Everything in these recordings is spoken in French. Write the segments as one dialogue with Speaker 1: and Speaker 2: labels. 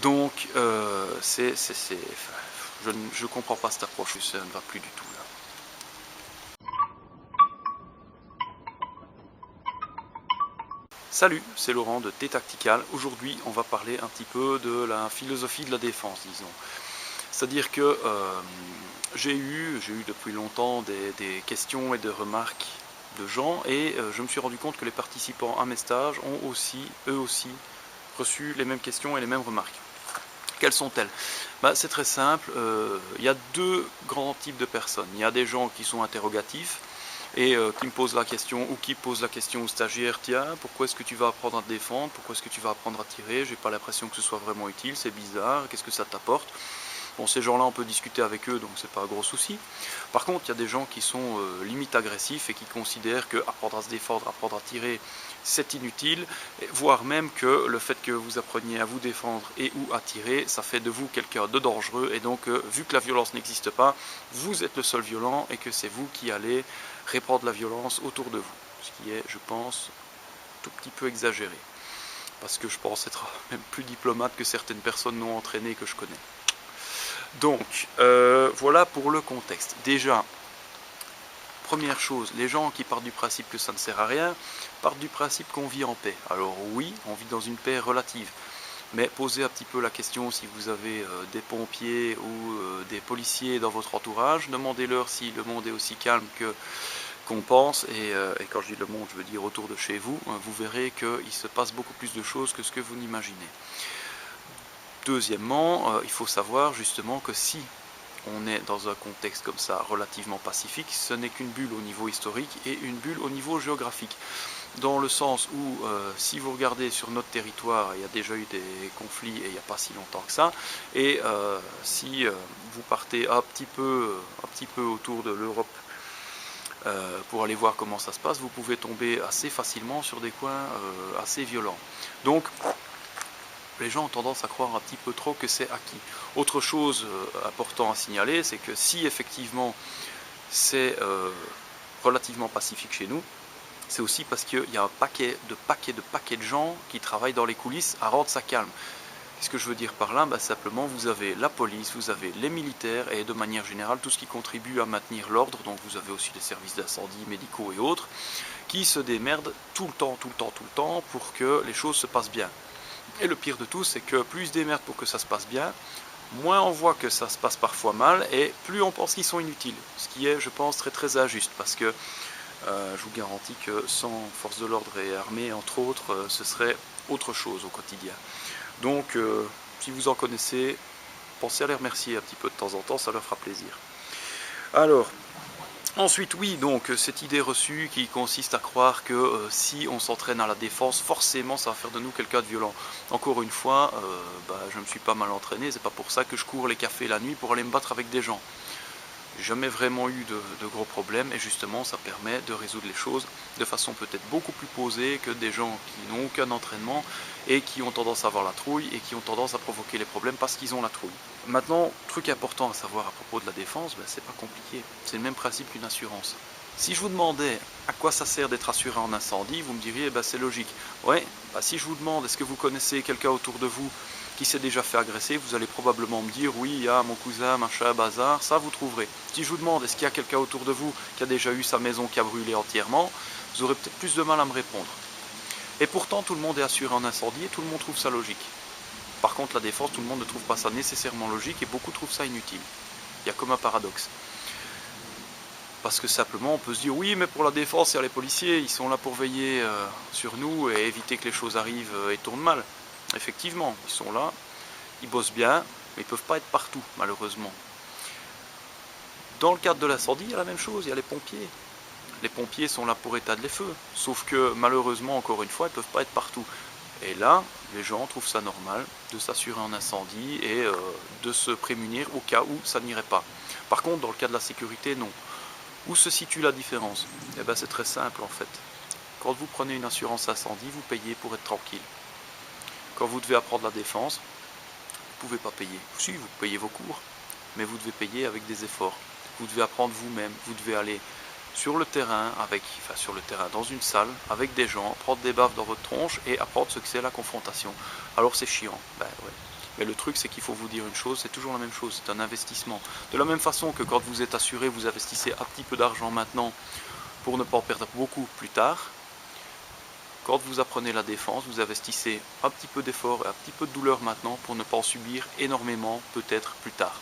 Speaker 1: Donc, je ne comprends pas cette approche, ça ne va plus du tout là. Salut, c'est Laurent de T-Tactical. Aujourd'hui, on va parler un petit peu de la philosophie de la défense, disons. C'est-à-dire que j'ai eu depuis longtemps des questions et des remarques de gens et je me suis rendu compte que les participants à mes stages ont eux aussi, reçu les mêmes questions et les mêmes remarques. Quelles sont-elles? C'est très simple, il y a deux grands types de personnes. Il y a des gens qui sont interrogatifs et qui me posent la question, ou qui posent la question au stagiaire: tiens, pourquoi est-ce que tu vas apprendre à te défendre, pourquoi est-ce que tu vas apprendre à tirer, j'ai pas l'impression que ce soit vraiment utile, c'est bizarre, qu'est-ce que ça t'apporte? Bon, ces gens-là, on peut discuter avec eux, donc c'est pas un gros souci. Par contre, il y a des gens qui sont limite agressifs et qui considèrent que apprendre à se défendre, apprendre à tirer, c'est inutile, voire même que le fait que vous appreniez à vous défendre et ou à tirer, ça fait de vous quelqu'un de dangereux, et donc vu que la violence n'existe pas, vous êtes le seul violent et que c'est vous qui allez répandre la violence autour de vous. Ce qui est, je pense, tout petit peu exagéré. Parce que je pense être même plus diplomate que certaines personnes non entraînées que je connais. Donc, voilà pour le contexte. Déjà, première chose, les gens qui partent du principe que ça ne sert à rien, partent du principe qu'on vit en paix. Alors oui, on vit dans une paix relative. Mais posez un petit peu la question si vous avez des pompiers ou des policiers dans votre entourage, demandez-leur si le monde est aussi calme qu'on pense, et quand je dis le monde, je veux dire autour de chez vous, vous verrez qu'il se passe beaucoup plus de choses que ce que vous n'imaginez. Deuxièmement, il faut savoir justement que si on est dans un contexte comme ça relativement pacifique, ce n'est qu'une bulle au niveau historique et une bulle au niveau géographique. Dans le sens où, si vous regardez sur notre territoire, il y a déjà eu des conflits et il n'y a pas si longtemps que ça, et si vous partez un petit peu autour de l'Europe pour aller voir comment ça se passe, vous pouvez tomber assez facilement sur des coins assez violents. Donc, les gens ont tendance à croire un petit peu trop que c'est acquis. Autre chose importante à signaler, c'est que si effectivement c'est relativement pacifique chez nous, c'est aussi parce qu'il y a un paquet de gens qui travaillent dans les coulisses à rendre ça calme. Qu'est-ce que je veux dire par là? Simplement, vous avez la police, vous avez les militaires et de manière générale tout ce qui contribue à maintenir l'ordre. Donc vous avez aussi les services d'incendie, médicaux et autres, qui se démerdent tout le temps pour que les choses se passent bien. Et le pire de tout, c'est que plus ils se démerdent pour que ça se passe bien, moins on voit que ça se passe parfois mal, et plus on pense qu'ils sont inutiles. Ce qui est, je pense, très très injuste, parce que je vous garantis que sans force de l'ordre et armée, entre autres, ce serait autre chose au quotidien. Donc, si vous en connaissez, pensez à les remercier un petit peu de temps en temps, ça leur fera plaisir. Alors, ensuite, oui, donc cette idée reçue qui consiste à croire que si on s'entraîne à la défense, forcément ça va faire de nous quelqu'un de violent. Encore une fois, je ne me suis pas mal entraîné, c'est pas pour ça que je cours les cafés la nuit pour aller me battre avec des gens. J'ai jamais vraiment eu de gros problèmes, et justement ça permet de résoudre les choses de façon peut-être beaucoup plus posée que des gens qui n'ont aucun entraînement et qui ont tendance à avoir la trouille et qui ont tendance à provoquer les problèmes parce qu'ils ont la trouille. Maintenant, truc important à savoir à propos de la défense, c'est pas compliqué, c'est le même principe qu'une assurance. Si je vous demandais à quoi ça sert d'être assuré en incendie, vous me diriez c'est logique. Ouais, si je vous demande est-ce que vous connaissez quelqu'un autour de vous qui s'est déjà fait agresser, vous allez probablement me dire oui, il y a mon cousin, machin, bazar, ça vous trouverez. Si je vous demande est-ce qu'il y a quelqu'un autour de vous qui a déjà eu sa maison qui a brûlé entièrement, vous aurez peut-être plus de mal à me répondre. Et pourtant tout le monde est assuré en incendie et tout le monde trouve ça logique. Par contre la défense, tout le monde ne trouve pas ça nécessairement logique et beaucoup trouvent ça inutile. Il y a comme un paradoxe. Parce que simplement on peut se dire oui, mais pour la défense il y a les policiers, ils sont là pour veiller sur nous et éviter que les choses arrivent et tournent mal. Effectivement, ils sont là, ils bossent bien, mais ils ne peuvent pas être partout, malheureusement. Dans le cadre de l'incendie, il y a la même chose, il y a les pompiers. Les pompiers sont là pour éteindre les feux, sauf que malheureusement, encore une fois, ils ne peuvent pas être partout. Et là, les gens trouvent ça normal de s'assurer en incendie et de se prémunir au cas où ça n'irait pas. Par contre, dans le cas de la sécurité, non. Où se situe la différence? C'est très simple en fait. Quand vous prenez une assurance incendie, vous payez pour être tranquille. Quand vous devez apprendre la défense, vous ne pouvez pas payer. Si, vous payez vos cours, mais vous devez payer avec des efforts. Vous devez apprendre vous-même, vous devez aller sur le terrain, dans une salle, avec des gens, prendre des baffes dans votre tronche et apprendre ce que c'est la confrontation. Alors c'est chiant, ouais. Mais le truc, c'est qu'il faut vous dire une chose, c'est toujours la même chose, c'est un investissement. De la même façon que quand vous êtes assuré, vous investissez un petit peu d'argent maintenant pour ne pas en perdre beaucoup plus tard. Quand vous apprenez la défense, vous investissez un petit peu d'effort et un petit peu de douleur maintenant pour ne pas en subir énormément peut-être plus tard.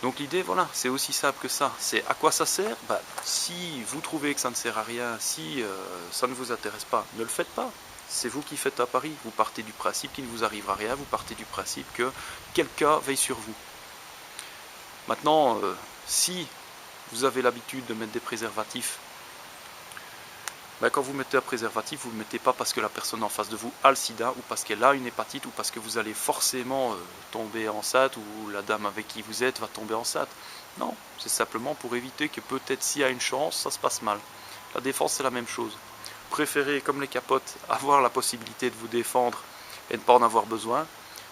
Speaker 1: Donc l'idée, voilà, c'est aussi simple que ça. C'est à quoi ça sert? Si vous trouvez que ça ne sert à rien, si ça ne vous intéresse pas, ne le faites pas. C'est vous qui faites un pari. Vous partez du principe qu'il ne vous arrivera rien, vous partez du principe que quelqu'un veille sur vous. Maintenant, si vous avez l'habitude de mettre des préservatifs, quand vous mettez un préservatif, vous ne le mettez pas parce que la personne en face de vous a le sida ou parce qu'elle a une hépatite ou parce que vous allez forcément tomber enceinte ou la dame avec qui vous êtes va tomber enceinte. Non, c'est simplement pour éviter que peut-être s'il y a une chance, ça se passe mal. La défense, c'est la même chose. Préférez, comme les capotes, avoir la possibilité de vous défendre et ne pas en avoir besoin,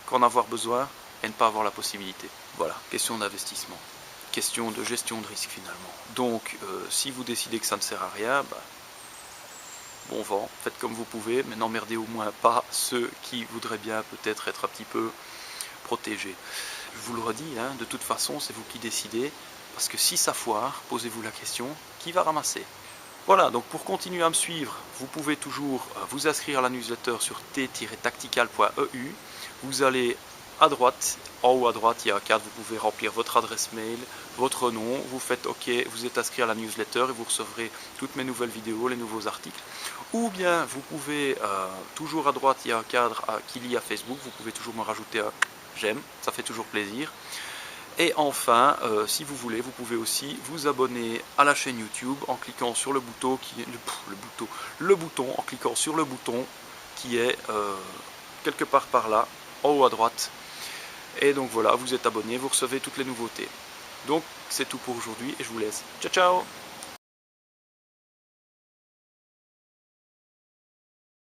Speaker 1: qu'en avoir besoin et ne pas avoir la possibilité. Voilà, question d'investissement. Question de gestion de risque finalement. Donc, si vous décidez que ça ne sert à rien, bon vent, faites comme vous pouvez, mais n'emmerdez au moins pas ceux qui voudraient bien peut-être être un petit peu protégés. Je vous le redis, de toute façon, c'est vous qui décidez, parce que si ça foire, posez-vous la question, qui va ramasser? Voilà, donc pour continuer à me suivre, vous pouvez toujours vous inscrire à la newsletter sur t-tactical.eu. Vous allez à droite, en haut à droite, il y a un cadre, vous pouvez remplir votre adresse mail, votre nom, vous faites OK, vous êtes inscrit à la newsletter et vous recevrez toutes mes nouvelles vidéos, les nouveaux articles. Ou bien vous pouvez, toujours à droite, il y a un cadre qui lie à Facebook, vous pouvez toujours me rajouter un j'aime, ça fait toujours plaisir. Et enfin, si vous voulez, vous pouvez aussi vous abonner à la chaîne YouTube en cliquant sur le bouton en cliquant sur le bouton qui est quelque part par là, en haut à droite. Et donc voilà, vous êtes abonné, vous recevez toutes les nouveautés. Donc c'est tout pour aujourd'hui et je vous laisse. Ciao ciao!